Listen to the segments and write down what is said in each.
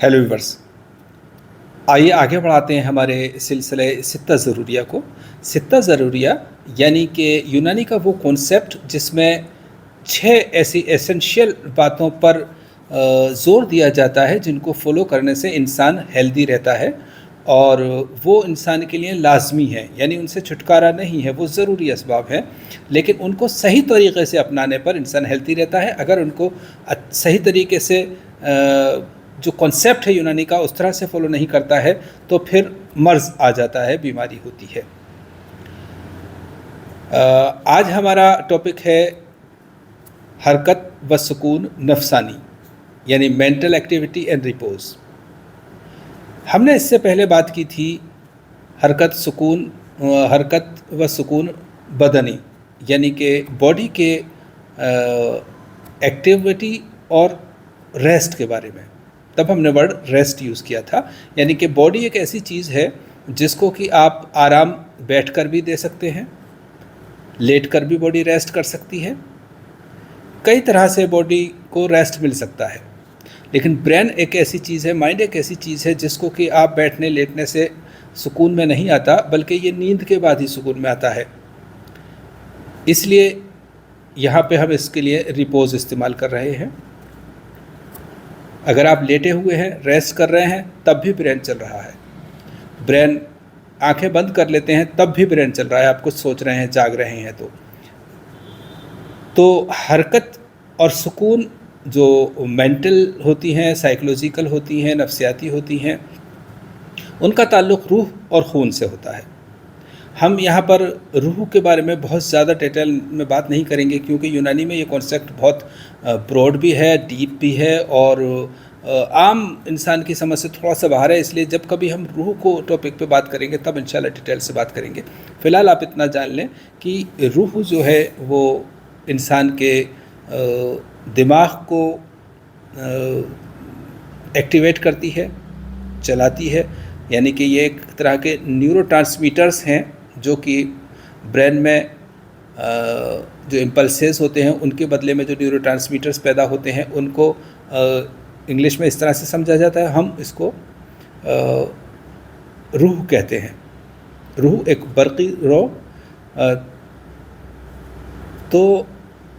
Hello viewers, आइए आगे बढ़ाते हैं हमारे सिलसिले सित्ता ज़रूरिया को। सित्ता ज़रूरिया यानी कि यूनानी का वो कॉन्सेप्ट जिसमें 6 ऐसी एसेंशियल बातों पर ज़ोर दिया जाता है जिनको फॉलो करने से इंसान हेल्दी रहता है और वो इंसान के लिए लाजमी है, यानी उनसे छुटकारा नहीं है, वो ज़रूरी असबाब हैं, लेकिन उनको सही तरीके से अपनाने पर इंसान हेल्दी रहता है। अगर उनको सही तरीके से जो कॉन्सेप्ट है यूनानी का उस तरह से फॉलो नहीं करता है तो फिर मर्ज़ आ जाता है, बीमारी होती है। आज हमारा टॉपिक है हरकत व सुकून नफसानी, यानी मेंटल एक्टिविटी एंड रिपोज। हमने इससे पहले बात की थी हरकत व सुकून बदनी, यानी कि बॉडी के एक्टिविटी और रेस्ट के बारे में। तब हमने वर्ड रेस्ट यूज़ किया था, यानी कि बॉडी एक ऐसी चीज़ है जिसको कि आप आराम बैठकर भी दे सकते हैं, लेटकर भी बॉडी रेस्ट कर सकती है, कई तरह से बॉडी को रेस्ट मिल सकता है। लेकिन ब्रेन एक ऐसी चीज़ है, माइंड एक ऐसी चीज़ है जिसको कि आप बैठने लेटने से सुकून में नहीं आता, बल्कि ये नींद के बाद ही सुकून में आता है। इसलिए यहाँ पे हम इसके लिए रिपोज इस्तेमाल कर रहे हैं। अगर आप लेटे हुए हैं, रेस्ट कर रहे हैं, तब भी ब्रेन चल रहा है। ब्रेन आंखें बंद कर लेते हैं तब भी ब्रेन चल रहा है, आप कुछ सोच रहे हैं, जाग रहे हैं। तो हरकत और सुकून जो मेंटल होती हैं, साइकोलॉजिकल होती हैं, नफ्सियाती होती हैं, उनका ताल्लुक़ रूह और खून से होता है। हम यहाँ पर रूह के बारे में बहुत ज़्यादा डिटेल में बात नहीं करेंगे, क्योंकि यूनानी में ये कॉन्सेप्ट बहुत ब्रॉड भी है, डीप भी है और आम इंसान की समझ से थोड़ा सा बाहर है। इसलिए जब कभी हम रूह को टॉपिक पे बात करेंगे तब इंशाल्लाह डिटेल से बात करेंगे। फ़िलहाल आप इतना जान लें कि रूह जो है वो इंसान के दिमाग को एक्टिवेट करती है, चलाती है, यानी कि ये एक तरह के न्यूरोट्रांसमीटर्स हैं जो कि ब्रेन में जो इम्पल्सेस होते हैं उनके बदले में जो न्यूरोट्रांसमीटर्स पैदा होते हैं उनको इंग्लिश में इस तरह से समझा जाता है, हम इसको रूह कहते हैं। रूह एक बरक़ी रो। तो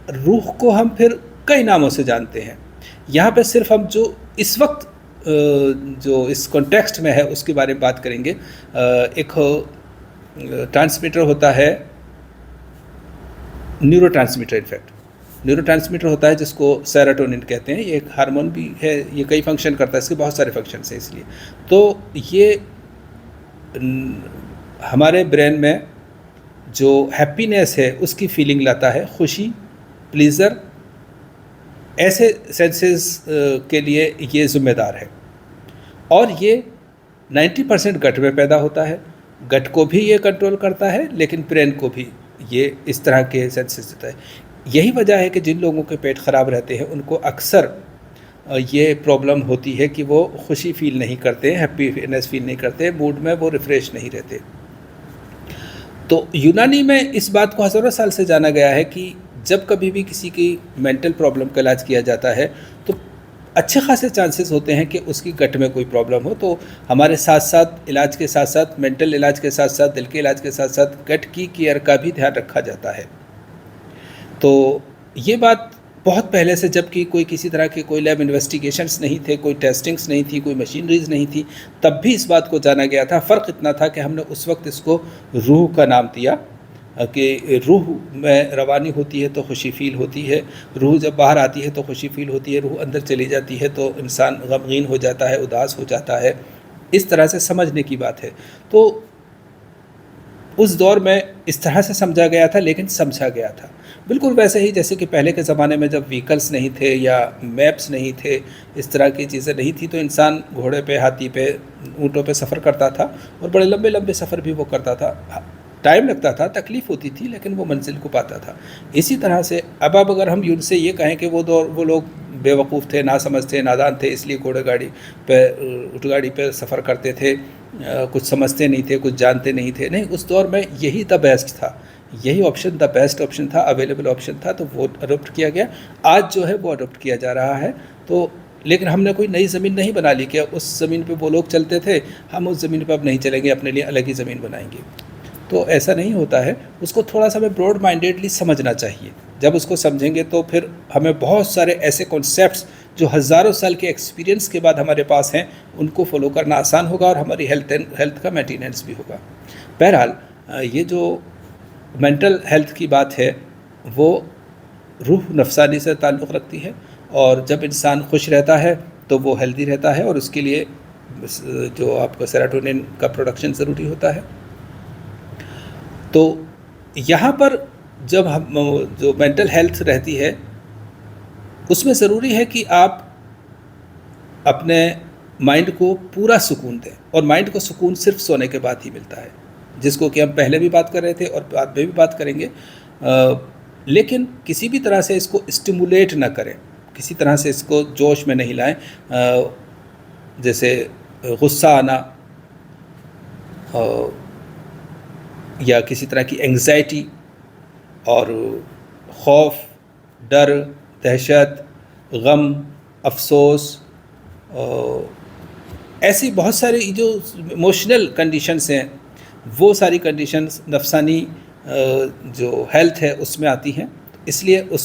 रूह को हम फिर कई नामों से जानते हैं। यहाँ पे सिर्फ हम जो इस वक्त जो इस कॉन्टेक्स्ट में है उसके बारे में बात करेंगे। एक ट्रांसमीटर होता है, न्यूरोट्रांसमीटर, इनफैक्ट न्यूरोट्रांसमीटर होता है जिसको सेरोटोनिन कहते हैं। ये एक हार्मोन भी है, ये कई फंक्शन करता है, इसके बहुत सारे फंक्शंस हैं। इसलिए तो ये हमारे ब्रेन में जो हैप्पीनेस है उसकी फीलिंग लाता है, खुशी, प्लीज़र, ऐसे सेंसेस के लिए ये ज़िम्मेदार है। और ये 90% गट में पैदा होता है। गट को भी ये कंट्रोल करता है, लेकिन ब्रेन को भी ये इस तरह के सेंसेस देता है। यही वजह है कि जिन लोगों के पेट ख़राब रहते हैं उनको अक्सर ये प्रॉब्लम होती है कि वो खुशी फील नहीं करते, हैप्पीनेस फील नहीं करते, मूड में वो रिफ़्रेश नहीं रहते। तो यूनानी में इस बात को हज़ारों साल से जाना गया है कि जब कभी भी किसी की मेंटल प्रॉब्लम का इलाज किया जाता है तो अच्छे खासे चांसेस होते हैं कि उसकी गट में कोई प्रॉब्लम हो। तो हमारे साथ साथ इलाज के साथ साथ, मेंटल इलाज के साथ साथ, दिल के इलाज के साथ साथ गट की केयर का भी ध्यान रखा जाता है। तो ये बात बहुत पहले से, जबकि कोई किसी तरह के कोई लैब इन्वेस्टिगेशंस नहीं थे, कोई टेस्टिंग्स नहीं थी, कोई मशीनरीज नहीं थी, तब भी इस बात को जाना गया था। फ़र्क इतना था कि हमने उस वक्त इसको रूह का नाम दिया कि रूह में रवानी होती है तो खुशी फील होती है, रूह जब बाहर आती है तो खुशी फील होती है, रूह अंदर चली जाती है तो इंसान गमगीन हो जाता है, उदास हो जाता है। इस तरह से समझने की बात है। तो उस दौर में इस तरह से समझा गया था, लेकिन समझा गया था बिल्कुल वैसे ही जैसे कि पहले के ज़माने में जब व्हीकल्स नहीं थे या मैप्स नहीं थे, इस तरह की चीज़ें नहीं थी, तो इंसान घोड़े पे, हाथी पे, ऊँटों पे सफ़र करता था और बड़े लंबे लंबे सफ़र भी वो करता था। टाइम लगता था, तकलीफ़ होती थी, लेकिन वो मंजिल को पाता था। इसी तरह से अब अगर हम उनसे ये कहें कि वो लोग बेवकूफ़ थे, ना समझ थे, नादान थे, इसलिए घोड़े गाड़ी पे, ऊँटगाड़ी पे सफ़र करते थे, कुछ समझते नहीं थे, कुछ जानते नहीं थे। नहीं, उस दौर में यही द बेस्ट था, यही ऑप्शन द बेस्ट ऑप्शन था, अवेलेबल ऑप्शन था, तो वो अडोप्ट किया गया। आज जो है वो अडोप्ट किया जा रहा है। तो लेकिन हमने कोई नई ज़मीन नहीं बना ली कि उस ज़मीन पे वो लोग चलते थे, हम उस ज़मीन पे अब नहीं चलेंगे, अपने लिए अलग ही ज़मीन बनाएंगे। तो ऐसा नहीं होता है। उसको थोड़ा सा हमें ब्रॉड माइंडेडली समझना चाहिए। जब उसको समझेंगे तो फिर हमें बहुत सारे ऐसे कॉन्सेप्ट्स जो हज़ारों साल के एक्सपीरियंस के बाद हमारे पास हैं, उनको फॉलो करना आसान होगा और हमारी हेल्थ का मेंटेनेंस भी होगा। बहरहाल ये जो मेंटल हेल्थ की बात है वो रूह नफसानी से ताल्लुक़ रखती है, और जब इंसान खुश रहता है तो वो हेल्दी रहता है, और उसके लिए जो आपका सेरोटोनिन का प्रोडक्शन ज़रूरी होता है। तो यहाँ पर जब हम जो मेंटल हेल्थ रहती है उसमें ज़रूरी है कि आप अपने माइंड को पूरा सुकून दें, और माइंड को सुकून सिर्फ सोने के बाद ही मिलता है, जिसको कि हम पहले भी बात कर रहे थे और बाद में भी बात करेंगे। लेकिन किसी भी तरह से इसको स्टिमुलेट ना करें, किसी तरह से इसको जोश में नहीं लाएं। जैसे गुस्सा आना या किसी तरह की एंग्जाइटी और खौफ, डर, दहशत, गम, अफसोस, ऐसी बहुत सारी जो इमोशनल कंडीशंस हैं, वो सारी कंडीशंस नफसानी जो हेल्थ है उसमें आती हैं। इसलिए उस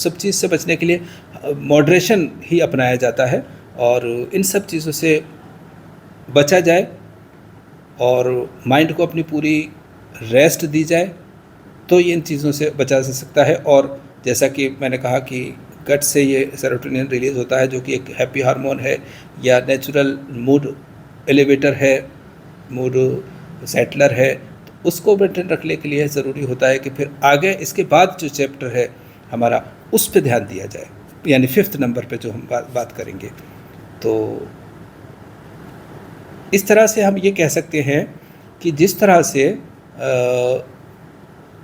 सब चीज़ से बचने के लिए मॉडरेशन ही अपनाया जाता है, और इन सब चीज़ों से बचा जाए और माइंड को अपनी पूरी रेस्ट दी जाए, तो ये इन चीज़ों से बचा जा सकता है। और जैसा कि मैंने कहा कि गट से ये सेरोटोनिन रिलीज़ होता है, जो कि एक हैप्पी हार्मोन है या नेचुरल मूड एलिवेटर है, मूड सेटलर है। तो उसको मेंटेन रखने के लिए ज़रूरी होता है कि फिर आगे इसके बाद जो चैप्टर है हमारा, उस पर ध्यान दिया जाए, यानी 5th नंबर पे जो हम बात करेंगे। तो इस तरह से हम ये कह सकते हैं कि जिस तरह से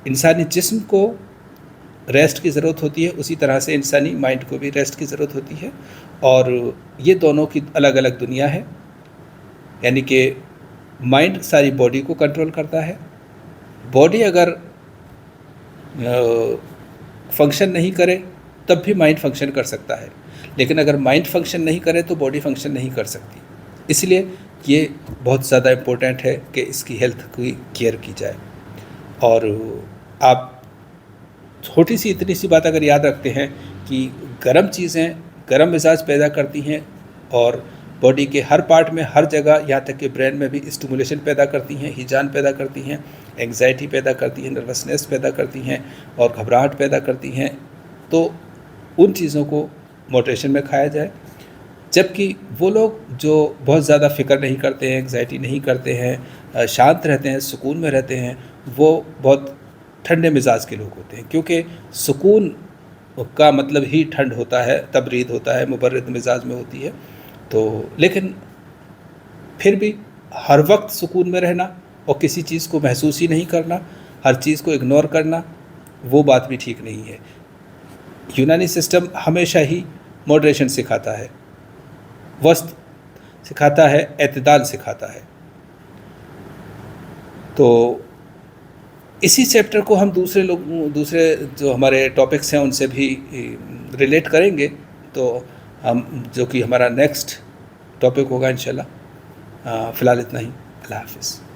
इंसानी जिस्म को रेस्ट की ज़रूरत होती है, उसी तरह से इंसानी माइंड को भी रेस्ट की ज़रूरत होती है, और ये दोनों की अलग अलग दुनिया है। यानी कि माइंड सारी बॉडी को कंट्रोल करता है। बॉडी अगर फंक्शन नहीं करे तब भी माइंड फंक्शन कर सकता है, लेकिन अगर माइंड फंक्शन नहीं करे तो बॉडी फंक्शन नहीं कर सकती। इसलिए ये बहुत ज़्यादा इम्पोर्टेंट है कि इसकी हेल्थ की केयर की जाए। और आप छोटी सी इतनी सी बात अगर याद रखते हैं कि गर्म चीज़ें गर्म मिजाज पैदा करती हैं, और बॉडी के हर पार्ट में, हर जगह, यहाँ तक कि ब्रेन में भी स्टिमुलेशन पैदा करती हैं, हिजान पैदा करती हैं, एंग्जाइटी पैदा करती हैं, नर्वसनेस पैदा करती हैं और घबराहट पैदा करती हैं। तो उन चीज़ों को मॉडरेशन में खाया जाए। जबकि वो लोग जो बहुत ज़्यादा फ़िक्र नहीं करते हैं, एंग्जाइटी नहीं करते हैं, शांत रहते हैं, सुकून में रहते हैं, वो बहुत ठंडे मिजाज के लोग होते हैं, क्योंकि सुकून का मतलब ही ठंड होता है, तबरीद होता है, मुबर्रिद मिजाज में होती है। तो लेकिन फिर भी हर वक्त सुकून में रहना और किसी चीज़ को महसूस ही नहीं करना, हर चीज़ को इग्नोर करना, वो बात भी ठीक नहीं है। यूनानी सिस्टम हमेशा ही मॉडरेशन सिखाता है, वस्त सिखाता है, एतदाल सिखाता है। तो इसी चैप्टर को हम दूसरे जो हमारे टॉपिक्स हैं उनसे भी रिलेट करेंगे। तो हम जो कि हमारा नेक्स्ट टॉपिक होगा इंशाल्लाह। फ़िलहाल इतना ही। अल्लाह हाफ़िज़।